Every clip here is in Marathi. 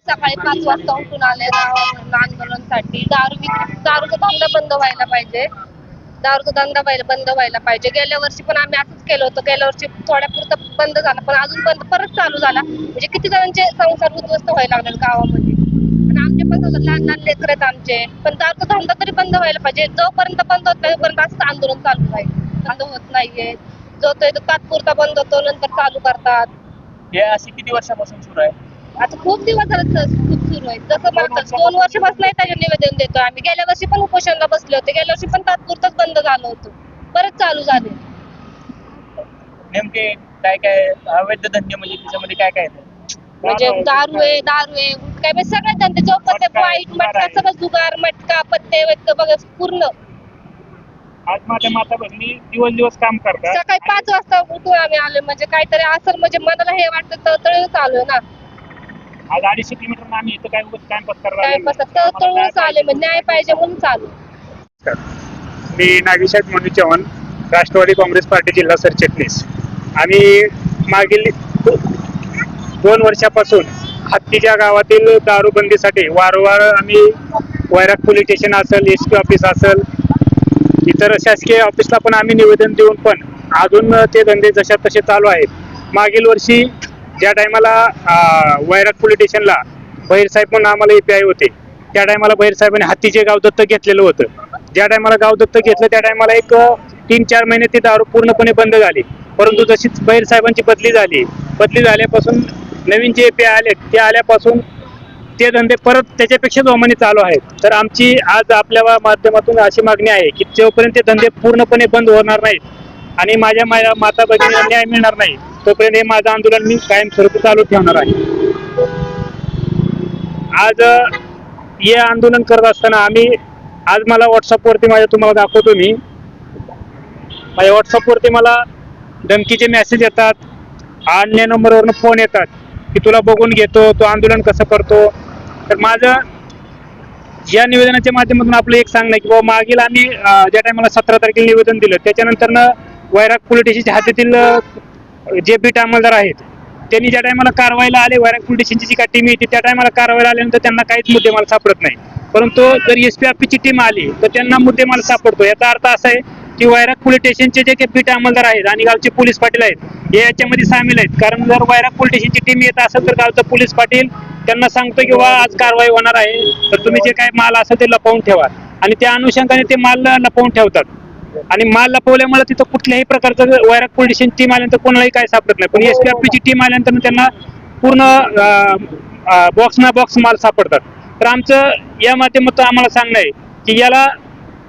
सकाळी 5 वाजता उठून आले गावावरून आंदोलनासाठी. दारूचा धंदा बंद व्हायला पाहिजे. दारूचा धंदा बंद व्हायला पाहिजे. गेल्या वर्षी पण आम्ही असंच केलं होतं. गेल्या वर्षी थोड्यापुरतं बंद झाला, पण अजून बंद परत चालू झाला. म्हणजे किती जणांचे संसार उद्ध्वस्त व्हायला लागले गावामध्ये. आणि आमचे पण लहान लहान लेकर आहेत आमचे. पण दारूचा धंदा तरी बंद व्हायला पाहिजे. जोपर्यंत बंद होत नाही तोपर्यंत असंच आंदोलन चालू राहील. बंद होत नाहीये. जो तो तात्पुरता बंद होतो, नंतर चालू करतात. हे अशी किती वर्षापासून सुरू आहे? आता खूप दिवस झाले खूप सुरू आहे. जसं म्हणतात 2 वर्षापासून त्याचे निवेदन देतो आम्ही. गेल्या वर्षी पण उपोषणाला बसले होते. गेल्या वर्षी पण तात्पुरतच बंद झालं होतं, परत चालू झाले. नेमके काय काय अवैध धंदे म्हणजे त्याच्यामध्ये काय काय येतं? म्हणजे दारू आहे गुटखा आहे, सगळे धंदे चौपत्ते, वाईट मटका, सगळं जुगार, मटका, पत्ते वगैरे बघा पूर्ण. आज माझ्या माता भगिनी दिवस काम करतात. सकाळी 5 वाजता उठून आम्ही आलो. म्हणजे काहीतरी असं म्हणजे मनाला हे वाटतं तळतळ चालू आहे ना. आज 250 किलोमीटर आम्ही इथं काय टाइमपास करायला टाइमपास तळतळूनच आले. म्हणजे न्याय पाहिजे म्हणून चालू. मी नागेशसाहेब मनोज चव्हाण, राष्ट्रवादी काँग्रेस पार्टी जिल्हा सरचिटणीस. आम्ही मागील 2 वर्षापासून हत्तीच्या गावातील दारूबंदीसाठी वारंवार आम्ही वैराग पोलीस स्टेशन असेल, SP ऑफिस असेल, इतर शासकीय ऑफिसला पण आम्ही निवेदन देऊन पण अजून ते धंदे जशा तसे चालू आहेत. मागील वर्षी ज्या टायमाला वैराग पोलीस स्टेशनला बहिर साहेब म्हणून आम्हाला EPI होते, त्या टायमाला बहिर साहेबांनी हत्तीचे गाव दत्तक घेतलेलं होतं. ज्या टायमाला गाव दत्तक घेतलं त्या टायमाला एक 3-4 महिने ती दारू पूर्णपणे बंद झाली. परंतु जशीच बहिर साहेबांची बदली झाल्यापासून नवीन जे EPI आले ते आल्यापासून ते धंदे परत त्याच्यापेक्षा जोमाने चालू आहेत. तर आमची आज आपल्या माध्यमातून अशी मागणी आहे की जोपर्यंत ते धंदे पूर्णपणे बंद होणार नाहीत आणि माझ्या माता भगिनींना न्याय मिळणार नाही, तोपर्यंत हे माझं आंदोलन मी कायमस्वरूपी चालू ठेवणार आहे. आज हे आंदोलन करत असताना आज मला व्हॉट्सअपवरती तुम्हाला दाखवतो. माझ्या व्हॉट्सअपवरती मला धमकीचे मेसेज येतात, अन्य नंबरवरून फोन येतात की तुला बघून घेतो, तू आंदोलन कसं करतो. तर माझं या निवेदनाच्या माध्यमातून आपलं एक सांगणं आहे की बाबा मागील आम्ही ज्या टायमाला 17 तारखेला निवेदन दिलं त्याच्यानंतर वैराग पोलीस स्टेशनच्या हद्दीतील जे बीट अंमलदार आहेत त्यांनी ज्या टायमाला कारवाईला आले, वैराग पोलीस स्टेशनची जी काही टीम येते त्या टायमाला कारवाईला आल्यानंतर त्यांना काहीच मुद्देमाल सापडत नाही. परंतु जर SP ऑफिसची टीम आली तर त्यांना मुद्देमाल सापडतो. याचा अर्थ असा आहे की वैराग पोलीस स्टेशनचे जे काही बीट अंमलदार आहेत आणि गावचे पोलीस पाटील आहेत हे याच्यामध्ये सामील आहेत. कारण जर वैराग पोलीस स्टेशनची टीम येत असेल तर गावचा पोलीस पाटील त्यांना सांगतो की आज कारवाई होणार आहे, तर तुम्ही जे काही माल असेल ते लपवून ठेवा. आणि त्या अनुषंगाने ते माल लपवून ठेवतात. आणि माल लपवल्यामुळे तिथं कुठल्याही प्रकारचं वैराग पोलीस स्टेशन टीम आल्यानंतर कोणालाही काय सापडत नाही. पण SP ऑफिसची टीम आल्यानंतर त्यांना पूर्ण बॉक्स माल सापडतात. तर आमचं या माध्यमातून आम्हाला सांगणं आहे की याला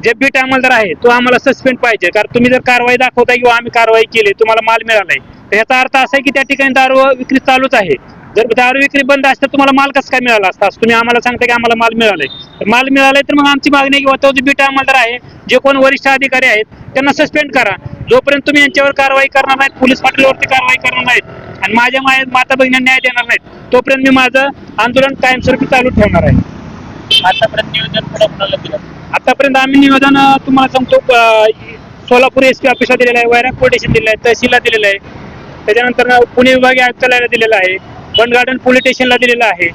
जे बीट अंमलदार आहे तो आम्हाला सस्पेंड पाहिजे. कारण तुम्ही जर कारवाई दाखवताय किंवा आम्ही कारवाई केली, तुम्हाला माल मिळालाय, तर याचा अर्थ असा आहे की त्या ठिकाणी दारू विक्री चालूच आहे. जर दारू विक्री बंद असते तुम्हाला माल कसं काय मिळाला असता? तुम्ही आम्हाला सांगता की आम्हाला माल मिळालाय. तर माल मिळालाय तर मग आमची मागणी किंवा तो जो बीट अंमलदार आहे, जे कोण वरिष्ठ अधिकारी आहेत त्यांना सस्पेंड करा. जोपर्यंत तुम्ही यांच्यावर कारवाई करणार नाहीत, पोलीस पाटीलवरती कारवाई करणार नाहीत आणि माझ्या माता भगिनींना न्याय देणार नाहीत, तोपर्यंत मी माझं आंदोलन कायमस्वरूपी चालू ठेवणार आहे. आतापर्यंत निवेदन कोणाला दिलं? आतापर्यंत आम्ही निवेदन तुम्हाला सांगतो, सोलापूर SP ऑफिसला दिलेलं आहे, वैराग पोलीस स्टेशन दिलेलं आहे, तहसीलला दिलेलं आहे, त्याच्यानंतर पुणे विभागीय आयुक्तालयाला दिलेलं आहे, वन गार्डन पोलीस स्टेशनला दिलेलं आहे.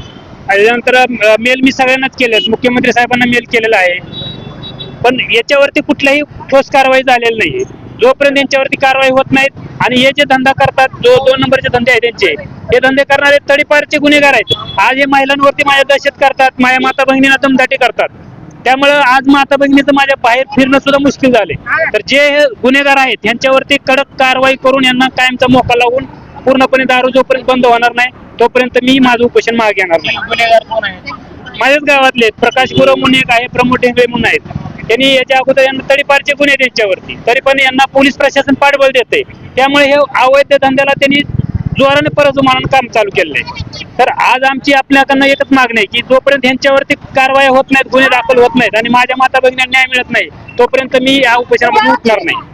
त्याच्यानंतर मेल मी सगळ्यांनाच केलं, मुख्यमंत्री साहेबांना मेल केलेला आहे. पण याच्यावरती कुठल्याही ठोस कारवाई झालेली नाही. जोपर्यंत यांच्यावरती कारवाई होत नाहीत आणि हे जे धंदा करतात, जो 2 नंबरचे धंदे आहेत त्यांचे, हे धंदे करणारे तडीपारचे गुन्हेगार आहेत. आज हे महिलांवरती माझ्या दहशत करतात, माझ्या माता भगिनींना दमदाटी करतात. त्यामुळे आज माता भगिनीचं माझ्या बाहेर फिरणं सुद्धा मुश्किल झाले. तर जे गुन्हेगार आहेत यांच्यावरती कडक कारवाई करून यांना कायमचा मोका लावून पूर्णपणे दारू जोपर्यंत बंद होणार नाही तोपर्यंत मी माझं उपोषण मागे घेणार नाही. गुन्हेगार कोण आहे? माझ्याच गावातले प्रकाश गुरव म्हणून एक आहे, प्रमोद ढेंगळे म्हणून आहेत. त्यांनी याच्या अगोदर यांना तडीपारचे गुन्हे त्यांच्यावरती, तरी पण यांना पोलीस प्रशासन पाठबळ देते. त्यामुळे हे अवैध धंद्याला त्यांनी जोराने परत जुमानून काम चालू केलेलं आहे. तर आज आमची आपल्याकडनं एकच मागणी आहे की जोपर्यंत यांच्यावरती कारवाई होत नाहीत, गुन्हे दाखल होत नाहीत आणि माझ्या माता भगिनींना न्याय मिळत नाही, तोपर्यंत मी या उपोषणामध्ये उठणार नाही.